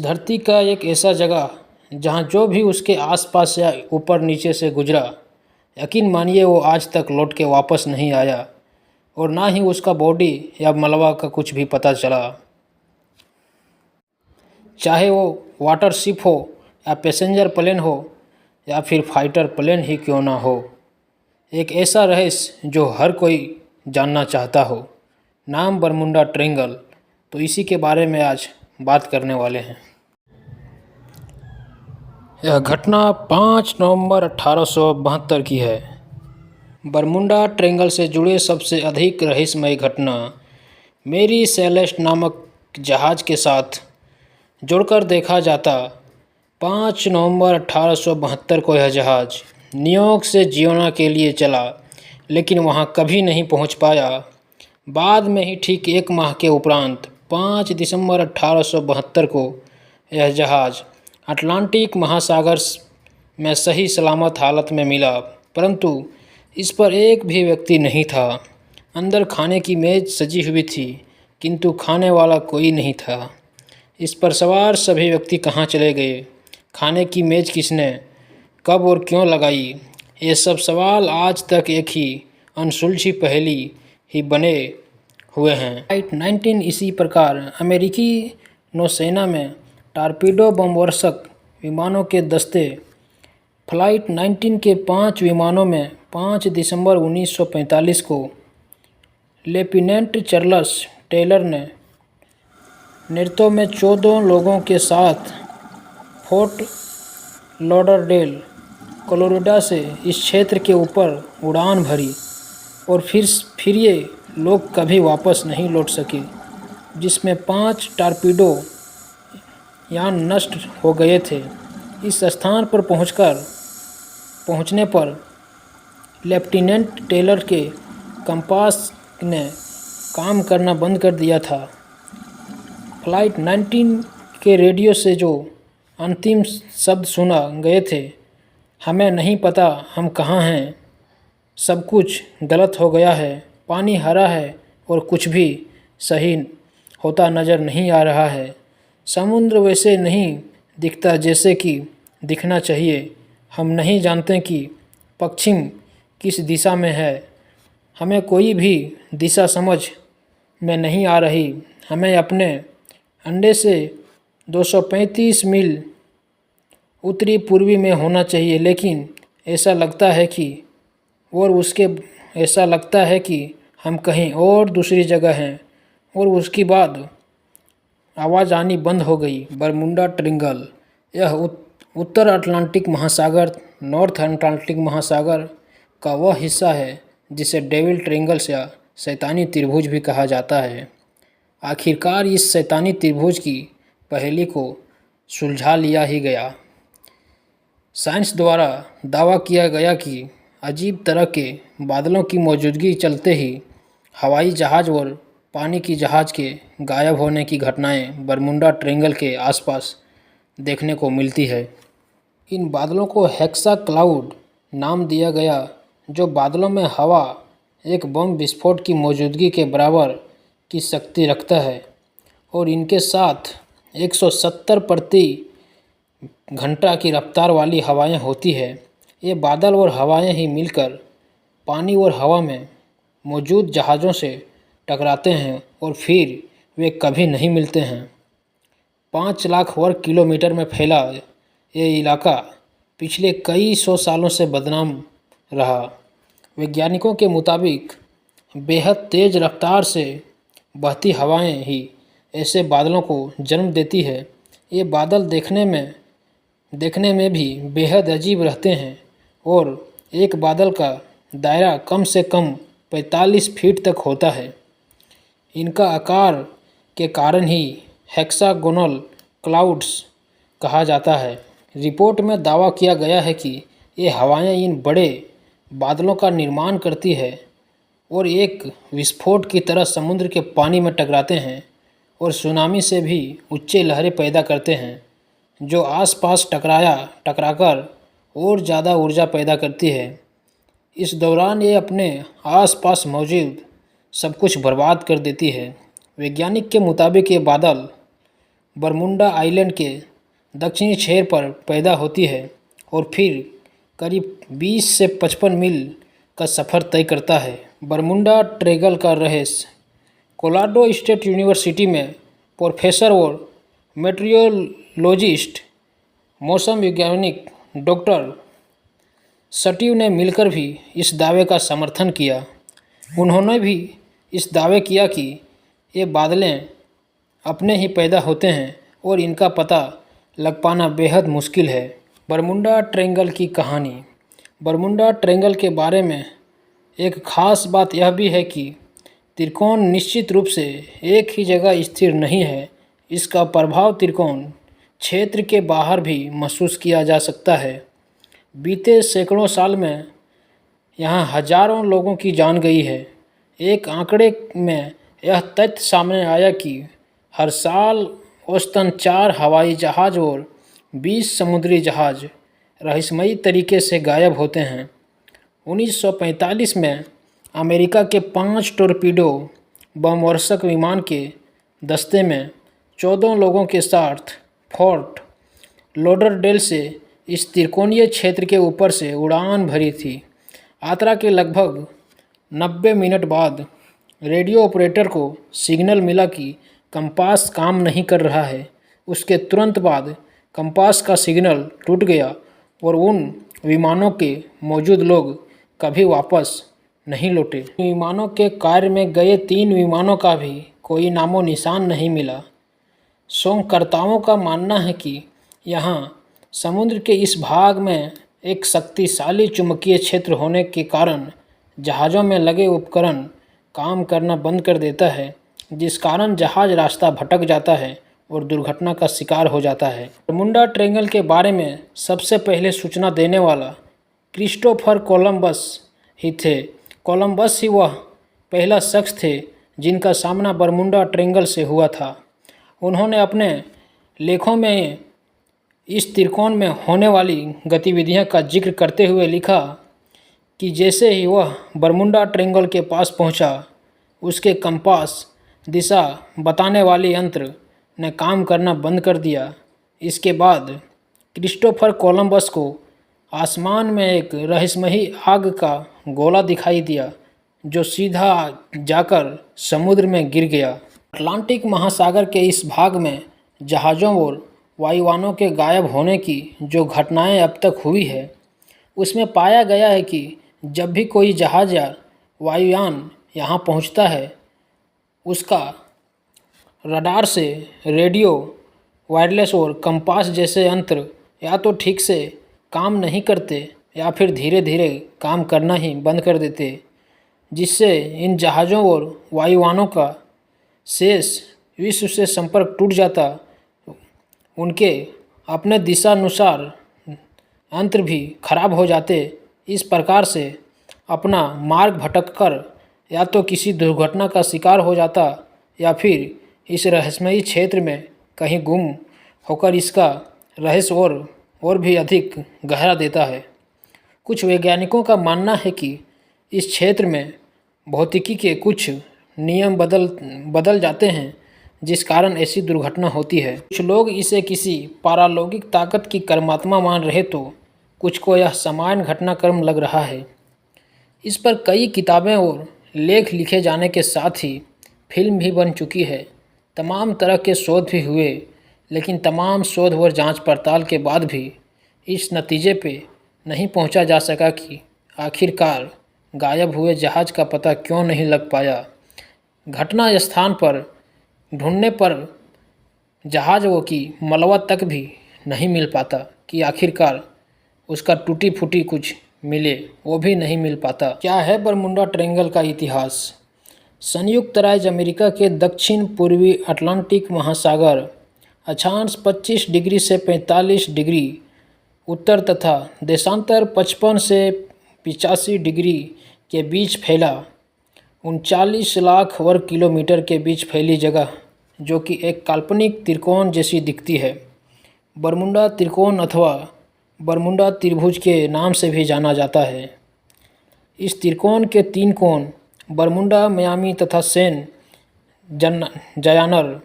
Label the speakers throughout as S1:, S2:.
S1: धरती का एक ऐसा जगह जहाँ जो भी उसके आसपास या ऊपर नीचे से गुजरा, यकीन मानिए वो आज तक लौट के वापस नहीं आया और ना ही उसका बॉडी या मलबा का कुछ भी पता चला। चाहे वो वाटर शिप हो या पैसेंजर प्लेन हो या फिर फाइटर प्लेन ही क्यों ना हो, एक ऐसा रहस्य जो हर कोई जानना चाहता हो। नाम बरमुंडा ट्रायंगल। तो इसी के बारे में आज बात करने वाले हैं। यह घटना 5 नवंबर 1872 की है। बरमुंडा ट्रायंगल से जुड़े सबसे अधिक रहस्यमय घटना मेरी सेलेस्ट नामक जहाज़ के साथ जोड़कर देखा जाता 5 नवंबर 1872 को यह जहाज़ न्यूयॉर्क से जियोना के लिए चला, लेकिन वहां कभी नहीं पहुंच पाया। बाद में ही ठीक 1 माह के उपरांत 5 दिसंबर 1872 को यह जहाज़ अटलांटिक महासागर में सही सलामत हालत में मिला, परंतु इस पर एक भी व्यक्ति नहीं था। अंदर खाने की मेज़ सजी हुई थी, किंतु खाने वाला कोई नहीं था। इस पर सवार सभी व्यक्ति कहाँ चले गए? खाने की मेज़ किसने, कब और क्यों लगाई? ये सब सवाल आज तक एक ही अनसुलझी पहेली ही बने हुए हैं। फ्लाइट 19 इसी प्रकार अमेरिकी नौसेना में टारपीडो बमवर्षक विमानों के दस्ते फ्लाइट 19 के 5 विमानों में 5 दिसंबर 1945 को लेफ्टिनेंट चार्ल्स टेलर ने नेतृत्व में 14 लोगों के साथ फोर्ट लॉडरडेल कोलोराडो से इस क्षेत्र के ऊपर उड़ान भरी और फिर ये लोग कभी वापस नहीं लौट सके, जिसमें 5 टारपीडो यान नष्ट हो गए थे। इस स्थान पर पहुंचने पर लेफ्टिनेंट टेलर के कंपास ने काम करना बंद कर दिया था। फ्लाइट 19 के रेडियो से जो अंतिम शब्द सुना गए थे, हमें नहीं पता हम कहाँ हैं, सब कुछ गलत हो गया है, पानी हरा है और कुछ भी सही होता नज़र नहीं आ रहा है। समुद्र वैसे नहीं दिखता जैसे कि दिखना चाहिए। हम नहीं जानते कि पश्चिम किस दिशा में है, हमें कोई भी दिशा समझ में नहीं आ रही। हमें अपने अड्डे से 235 मील उत्तरी पूर्वी में होना चाहिए, लेकिन ऐसा लगता है कि हम कहीं और दूसरी जगह हैं। और उसके बाद आवाज़ आनी बंद हो गई। बरमुंडा ट्रायंगल यह उत्तर अटलांटिक महासागर, नॉर्थ अटलांटिक महासागर का वह हिस्सा है जिसे डेविल ट्रायंगल या शैतानी त्रिभुज भी कहा जाता है। आखिरकार इस शैतानी त्रिभुज की पहेली को सुलझा लिया ही गया। साइंस द्वारा दावा किया गया कि अजीब तरह के बादलों की मौजूदगी चलते ही हवाई जहाज़ और पानी की जहाज़ के गायब होने की घटनाएं बरमुंडा ट्रायंगल के आसपास देखने को मिलती है। इन बादलों को हेक्सा क्लाउड नाम दिया गया, जो बादलों में हवा एक बम विस्फोट की मौजूदगी के बराबर की शक्ति रखता है और इनके साथ 170 प्रति घंटा की रफ्तार वाली हवाएं होती है। ये बादल और हवाएं ही मिलकर पानी और हवा में मौजूद जहाज़ों से टकराते हैं और फिर वे कभी नहीं मिलते हैं। 5 लाख वर्ग किलोमीटर में फैला ये इलाका पिछले कई 100 सालों से बदनाम रहा। वैज्ञानिकों के मुताबिक बेहद तेज़ रफ्तार से बहती हवाएं ही ऐसे बादलों को जन्म देती है। ये बादल देखने में भी बेहद अजीब रहते हैं और एक बादल का दायरा कम से कम 45 फीट तक होता है। इनका आकार के कारण ही हेक्सागोनल क्लाउड्स कहा जाता है। रिपोर्ट में दावा किया गया है कि ये हवाएं इन बड़े बादलों का निर्माण करती है और एक विस्फोट की तरह समुद्र के पानी में टकराते हैं और सुनामी से भी उच्च लहरें पैदा करते हैं, जो आसपास टकराकर और ज़्यादा ऊर्जा पैदा करती है। इस दौरान ये अपने आसपास मौजूद सब कुछ बर्बाद कर देती है। वैज्ञानिक के मुताबिक ये बादल बरमुंडा आइलैंड के दक्षिणी छोर पर पैदा होती है और फिर करीब 20 से 55 मील का सफ़र तय करता है। बरमुंडा ट्रेंगल का रहस्य। कोलोराडो स्टेट यूनिवर्सिटी में प्रोफेसर और मेट्रियोलॉजिस्ट मौसम वैज्ञानिक डॉक्टर स्टीव ने मिलकर भी इस दावे का समर्थन किया। उन्होंने भी इस दावे किया कि ये बादलें अपने ही पैदा होते हैं और इनका पता लग पाना बेहद मुश्किल है। बरमुंडा ट्रेंगल की कहानी। बरमुंडा ट्रेंगल के बारे में एक ख़ास बात यह भी है कि त्रिकोण निश्चित रूप से एक ही जगह स्थिर नहीं है। इसका प्रभाव त्रिकोण क्षेत्र के बाहर भी महसूस किया जा सकता है। बीते सैकड़ों साल में यहाँ हजारों लोगों की जान गई है। एक आंकड़े में यह तथ्य सामने आया कि हर साल औसतन 4 हवाई जहाज़ और 20 समुद्री जहाज़ रहस्यमयी तरीके से गायब होते हैं। 1945 में अमेरिका के 5 टोरपीडो बमवर्षक विमान के दस्ते में 14 लोगों के साथ फोर्ट लॉडरडेल से इस त्रिकोणीय क्षेत्र के ऊपर से उड़ान भरी थी। यात्रा के लगभग 90 मिनट बाद रेडियो ऑपरेटर को सिग्नल मिला कि कंपास काम नहीं कर रहा है। उसके तुरंत बाद कंपास का सिग्नल टूट गया और उन विमानों के मौजूद लोग कभी वापस नहीं लौटे। विमानों के कार्य में गए 3 विमानों का भी कोई नामो निशान नहीं मिला। शोधकर्ताओं का मानना है कि यहाँ समुद्र के इस भाग में एक शक्तिशाली चुंबकीय क्षेत्र होने के कारण जहाज़ों में लगे उपकरण काम करना बंद कर देता है, जिस कारण जहाज़ रास्ता भटक जाता है और दुर्घटना का शिकार हो जाता है। बरमुंडा ट्रेंगल के बारे में सबसे पहले सूचना देने वाला क्रिस्टोफर कोलंबस ही थे। कोलंबस ही वह पहला शख्स थे जिनका सामना बरमुंडा ट्रेंगल से हुआ था। उन्होंने अपने लेखों में इस त्रिकोण में होने वाली गतिविधियों का जिक्र करते हुए लिखा कि जैसे ही वह बरमुंडा ट्रेंगल के पास पहुंचा, उसके कंपास दिशा बताने वाले यंत्र ने काम करना बंद कर दिया। इसके बाद क्रिस्टोफर कोलंबस को आसमान में एक रहस्यमयी आग का गोला दिखाई दिया जो सीधा जाकर समुद्र में गिर गया। अटलांटिक महासागर के इस भाग में जहाज़ों और वायुयानों के गायब होने की जो घटनाएं अब तक हुई है, उसमें पाया गया है कि जब भी कोई जहाज़ या वायुयान यहाँ पहुँचता है, उसका रडार से रेडियो, वायरलेस और कंपास जैसे यंत्र या तो ठीक से काम नहीं करते या फिर धीरे धीरे काम करना ही बंद कर देते, जिससे इन जहाज़ों और वायुयानों का शेष विश्व से संपर्क टूट जाता। उनके अपने दिशानुसार यंत्र भी खराब हो जाते। इस प्रकार से अपना मार्ग भटककर या तो किसी दुर्घटना का शिकार हो जाता या फिर इस रहस्यमयी क्षेत्र में कहीं गुम होकर इसका रहस्य और भी अधिक गहरा देता है। कुछ वैज्ञानिकों का मानना है कि इस क्षेत्र में भौतिकी के कुछ नियम बदल जाते हैं, जिस कारण ऐसी दुर्घटना होती है। कुछ लोग इसे किसी पारलौकिक ताकत की कर्मात्मा मान रहे, तो कुछ को यह सामान्य घटनाक्रम लग रहा है। इस पर कई किताबें और लेख लिखे जाने के साथ ही फिल्म भी बन चुकी है। तमाम तरह के शोध भी हुए, लेकिन तमाम शोध और जांच पड़ताल के बाद भी इस नतीजे पे नहीं पहुंचा जा सका कि आखिरकार गायब हुए जहाज़ का पता क्यों नहीं लग पाया। घटना स्थान पर ढूंढने पर जहाज़ों की मलबा तक भी नहीं मिल पाता कि आखिरकार उसका टूटी फूटी कुछ मिले, वो भी नहीं मिल पाता। क्या है बरमुंडा ट्रेंगल का इतिहास? संयुक्त राज्य अमेरिका के दक्षिण पूर्वी अटलांटिक महासागर अक्षांश 25 डिग्री से 45 डिग्री उत्तर तथा देशांतर 55 से 85 डिग्री के बीच फैला 39 लाख वर्ग किलोमीटर के बीच फैली जगह, जो कि एक काल्पनिक त्रिकोण जैसी दिखती है। बरमुंडा त्रिकोण अथवा बरमुंडा त्रिभुज के नाम से भी जाना जाता है। इस त्रिकोण के 3 कोण बरमुंडा, मियामी तथा सैन जयानर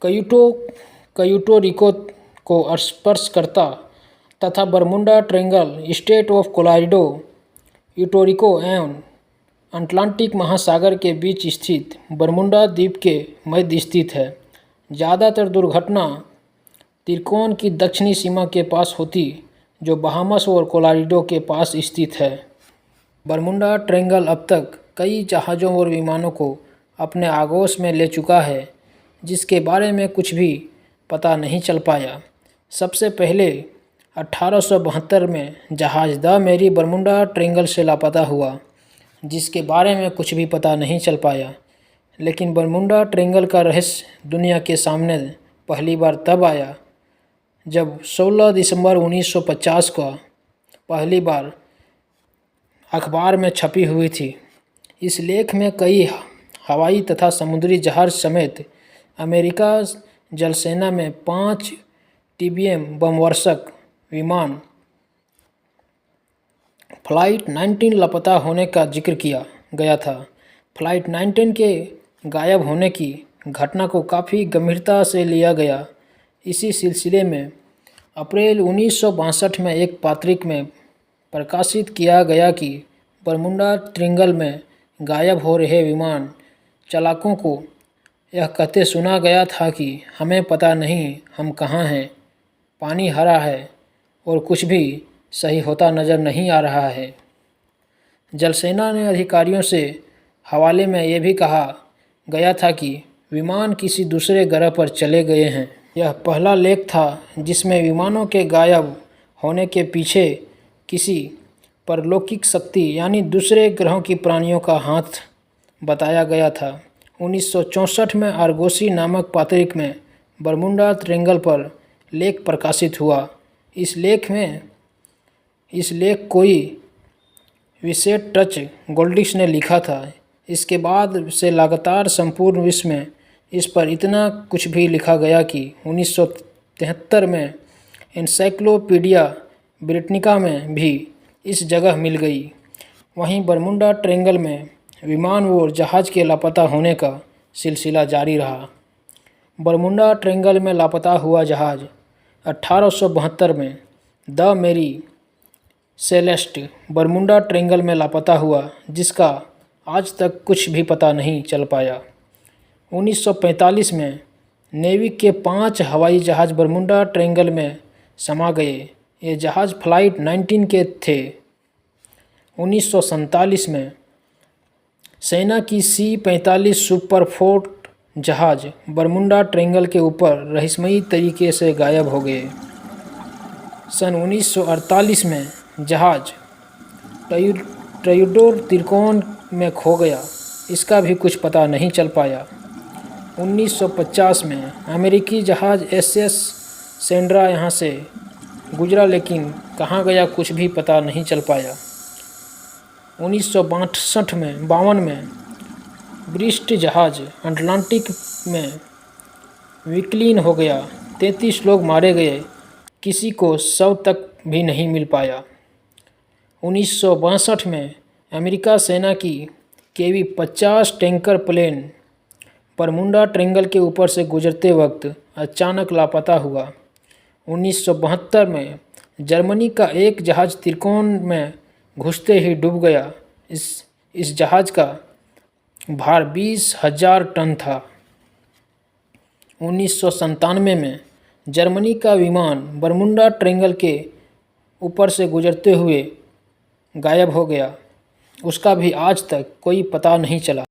S1: क्यूर्टो रिको को स्पर्श करता तथा Bermuda triangle state of Colorado, Puerto Rico एवं अटलांटिक महासागर के बीच स्थित बरमुडा द्वीप के मध्य स्थित है। ज़्यादातर दुर्घटना त्रिकोण की दक्षिणी सीमा के पास होती, जो बहामास और कोलोराडो के पास स्थित है। बरमुडा ट्रायंगल अब तक कई जहाज़ों और विमानों को अपने आगोश में ले चुका है, जिसके बारे में कुछ भी पता नहीं चल पाया। सबसे पहले 1872 में जहाज़ द मैरी बरमुडा ट्रायंगल से लापता हुआ, जिसके बारे में कुछ भी पता नहीं चल पाया। लेकिन बरमुडा ट्रायंगल का रहस्य दुनिया के सामने पहली बार तब आया जब 16 दिसंबर 1950 को पहली बार अखबार में छपी हुई थी। इस लेख में कई हवाई तथा समुद्री जहाज समेत अमेरिका जलसेना में 5 TBM बमवर्षक विमान फ्लाइट 19 लापता होने का जिक्र किया गया था। फ्लाइट 19 के गायब होने की घटना को काफ़ी गंभीरता से लिया गया। इसी सिलसिले में अप्रैल 1962 में एक पत्रिका में प्रकाशित किया गया कि बरमुडा ट्रायंगल में गायब हो रहे विमान चालकों को यह कहते सुना गया था कि हमें पता नहीं हम कहाँ हैं, पानी हरा है और कुछ भी सही होता नज़र नहीं आ रहा है। जलसेना ने अधिकारियों से हवाले में ये भी कहा गया था कि विमान किसी दूसरे ग्रह पर चले गए हैं। यह पहला लेख था जिसमें विमानों के गायब होने के पीछे किसी परलौकिक शक्ति यानी दूसरे ग्रहों की प्राणियों का हाथ बताया गया था। 1964 में आर्गोसी नामक पत्रिका में बरमुडा ट्रायंगल पर लेख प्रकाशित हुआ। इस लेख कोई विशेष टच गोल्डिश ने लिखा था। इसके बाद से लगातार संपूर्ण विश्व में इस पर इतना कुछ भी लिखा गया कि 1973 में एनसाइक्लोपीडिया ब्रिटानिका में भी इस जगह मिल गई। वहीं बरमुडा ट्रायंगल में विमान और जहाज़ के लापता होने का सिलसिला जारी रहा। बरमुडा ट्रायंगल में लापता हुआ जहाज़ 1872 में the Mary Celeste Bermuda Triangle में लापता हुआ, जिसका आज तक कुछ भी पता नहीं चल पाया। 1945 में नेवी के 5 हवाई जहाज़ बरमुडा ट्रायंगल में समा गए। ये जहाज़ फ्लाइट 19 के थे। 1947 में सेना की C-45 सुपरफोर्ट जहाज़ बरमुडा ट्रायंगल के ऊपर रहस्यमयी तरीके से गायब हो गए। सन 1948 में जहाज़ ट्रायंगल त्रिकोण में खो गया, इसका भी कुछ पता नहीं चल पाया। 1950 में अमेरिकी जहाज़ SS सेंड्रा यहाँ से गुजरा, लेकिन कहाँ गया कुछ भी पता नहीं चल पाया। 1952 में ब्रिस्टल जहाज़ अटलांटिक में विलीन हो गया। 33 लोग मारे गए, किसी को शव तक भी नहीं मिल पाया। 1962 में अमेरिका सेना की KV-50 tanker plane Bermuda triangle के ऊपर से गुजरते वक्त अचानक लापता हुआ। 1972 में जर्मनी का एक जहाज़ त्रिकोण में घुसते ही डूब गया। इस जहाज़ का भार 20,000 टन था। 1997 में जर्मनी का विमान बरमुडा ट्रायंगल के ऊपर से गुजरते हुए गायब हो गया, उसका भी आज तक कोई पता नहीं चला।